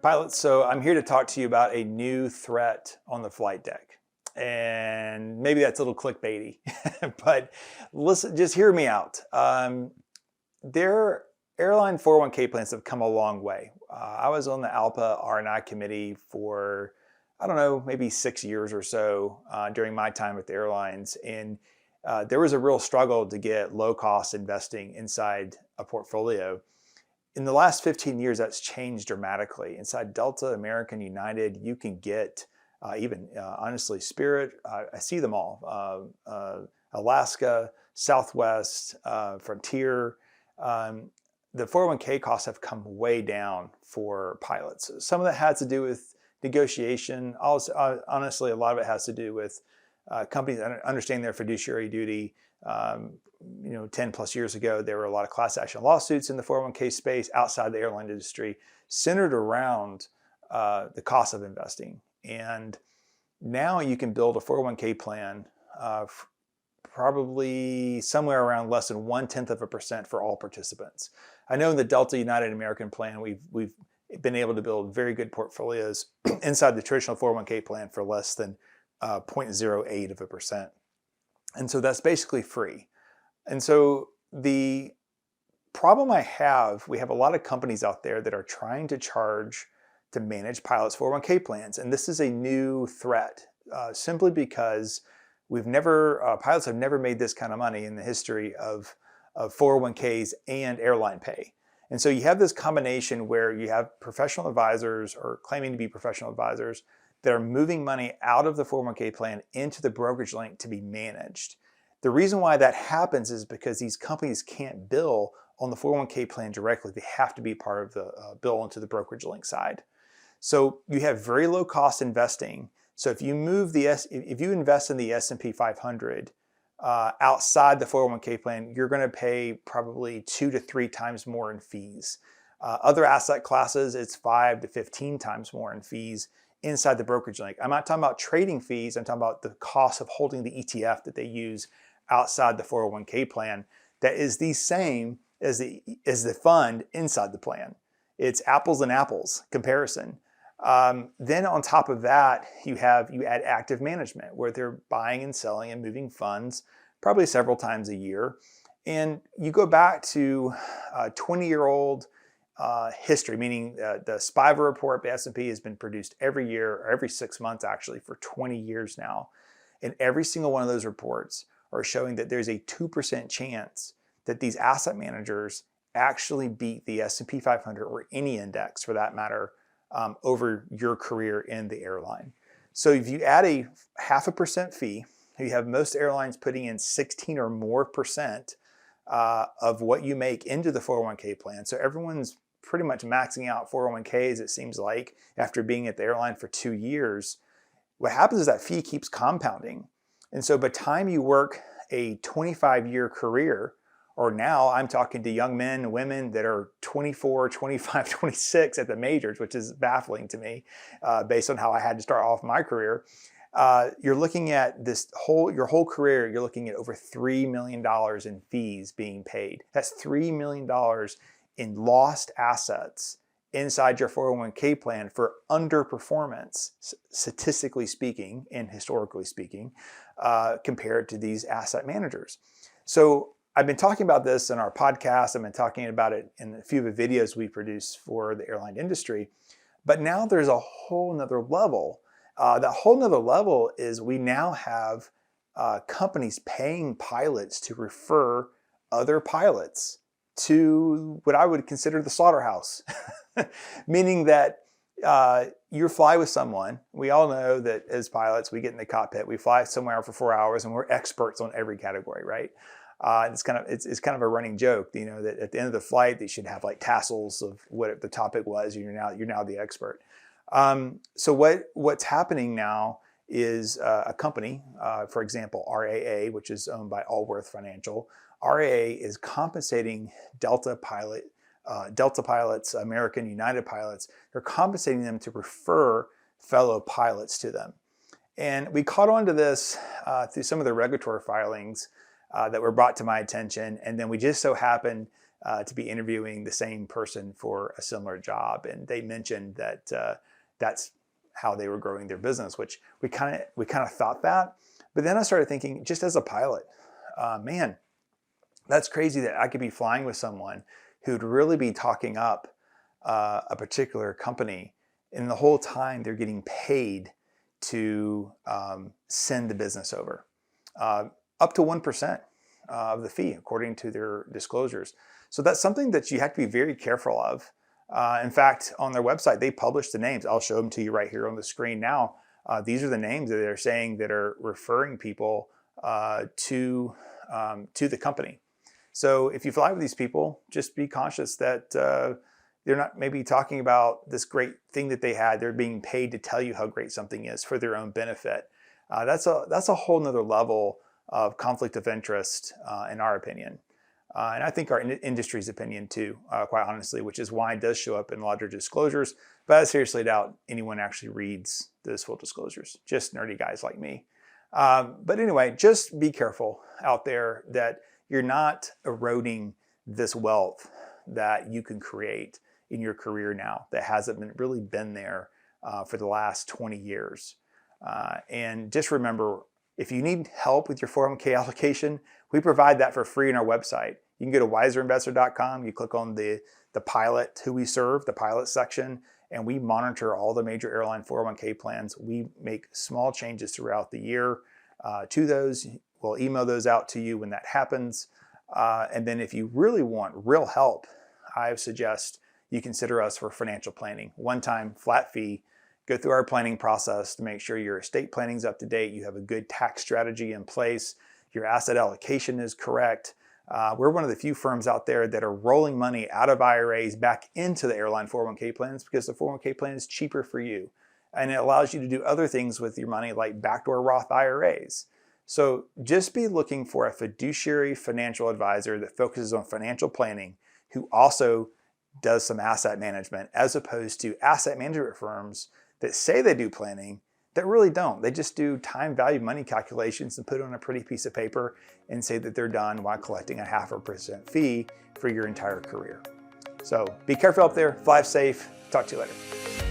Pilots, so I'm here to talk to you about a new threat on the flight deck. And maybe that's a little clickbaity, but listen, just hear me out. Their airline 401k plans have come a long way. I was on the ALPA R&I committee for, I don't know, maybe 6 years or so during my time with the airlines. And there was a real struggle to get low-cost investing inside a portfolio. In the last 15 years, that's changed dramatically. Inside Delta, American, United, you can get honestly, Spirit, I see them all. Alaska, Southwest, Frontier. The 401k costs have come way down for pilots. Some of that has to do with negotiation. Also, honestly, a lot of it has to do with companies understanding their fiduciary duty. 10 plus years ago, there were a lot of class action lawsuits in the 401k space outside the airline industry centered around the cost of investing. And now you can build a 401k plan probably somewhere around less than 0.1% for all participants. I know in the Delta, United, American plan, we've been able to build very good portfolios inside the traditional 401k plan for less than 0.08%. And so that's basically free. And so the problem I have, we have a lot of companies out there that are trying to charge to manage pilots' 401k plans. And this is a new threat simply because pilots have never made this kind of money in the history of 401ks and airline pay. And so you have this combination where you have professional advisors or claiming to be professional advisors that are moving money out of the 401k plan into the brokerage link to be managed. The reason why that happens is because these companies can't bill on the 401k plan directly. They have to be part of the bill into the brokerage link side. So you have very low cost investing. So if you invest in the S&P 500 outside the 401k plan, you're going to pay probably 2 to 3 times more in fees. Other asset classes, it's 5 to 15 times more in fees inside the brokerage link. I'm not talking about trading fees. I'm talking about the cost of holding the ETF that they use outside the 401k plan that is the same as the fund inside the plan. It's apples and apples comparison. Then on top of that, you add active management where they're buying and selling and moving funds probably several times a year. And you go back to 20-year-old history, meaning the SPIVA report by S&P has been produced every year or every 6 months actually for 20 years now. And every single one of those reports are showing that there's a 2% chance that these asset managers actually beat the S&P 500 or any index for that matter over your career in the airline. So if you add a 0.5% fee, you have most airlines putting in 16 or more percent of what you make into the 401k plan. So everyone's pretty much maxing out 401ks, it seems like, after being at the airline for 2 years. What happens is that fee keeps compounding. And so by the time you work a 25-year career, or now I'm talking to young men and women that are 24, 25, 26 at the majors, which is baffling to me based on how I had to start off my career. You're looking at your whole career, you're looking at over $3 million in fees being paid. That's $3 million in lost assets inside your 401k plan for underperformance, statistically speaking and historically speaking, compared to these asset managers. So I've been talking about this in our podcast. I've been talking about it in a few of the videos we produce for the airline industry. But now there's a whole nother level. That whole nother level is we now have companies paying pilots to refer other pilots to what I would consider the slaughterhouse. Meaning that you fly with someone. We all know that as pilots, we get in the cockpit, we fly somewhere for 4 hours and we're experts on every category, right? It's kind of a running joke, that at the end of the flight, they should have like tassels of what the topic was. You're now the expert. So what's happening now is a company, for example, RAA, which is owned by Allworth Financial. RAA is compensating Delta pilots, American, United pilots. They're compensating them to refer fellow pilots to them. And we caught on to this through some of the regulatory filings that were brought to my attention. And then we just so happened to be interviewing the same person for a similar job, and they mentioned that that's how they were growing their business, which we kind of thought that. But then I started thinking, just as a pilot, man, that's crazy that I could be flying with someone who'd really be talking up a particular company, and the whole time they're getting paid to send the business over, up to 1% of the fee, according to their disclosures. So that's something that you have to be very careful of. In fact, on their website, they publish the names. I'll show them to you right here on the screen now. These are the names that they're saying that are referring people to the company. So if you fly with these people, just be conscious that they're not maybe talking about this great thing that they had. They're being paid to tell you how great something is for their own benefit. That's a whole nother level of conflict of interest, in our opinion. And I think our industry's opinion too, quite honestly, which is why it does show up in larger disclosures. But I seriously doubt anyone actually reads those full disclosures, just nerdy guys like me. But anyway, just be careful out there that you're not eroding this wealth that you can create in your career now that hasn't really been there for the last 20 years. And just remember, if you need help with your 401k allocation, we provide that for free on our website. You can go to wiserinvestor.com, you click on the pilot, who we serve, the pilot section, and we monitor all the major airline 401k plans. We make small changes throughout the year to those. We'll email those out to you when that happens. And then if you really want real help, I suggest you consider us for financial planning. One-time flat fee. Go through our planning process to make sure your estate planning is up to date, you have a good tax strategy in place, your asset allocation is correct. We're one of the few firms out there that are rolling money out of IRAs back into the airline 401k plans because the 401k plan is cheaper for you. And it allows you to do other things with your money like backdoor Roth IRAs. So just be looking for a fiduciary financial advisor that focuses on financial planning, who also does some asset management, as opposed to asset management firms that say they do planning that really don't. They just do time value money calculations and put it on a pretty piece of paper and say that they're done while collecting a 0.5% fee for your entire career. So be careful up there, fly safe, talk to you later.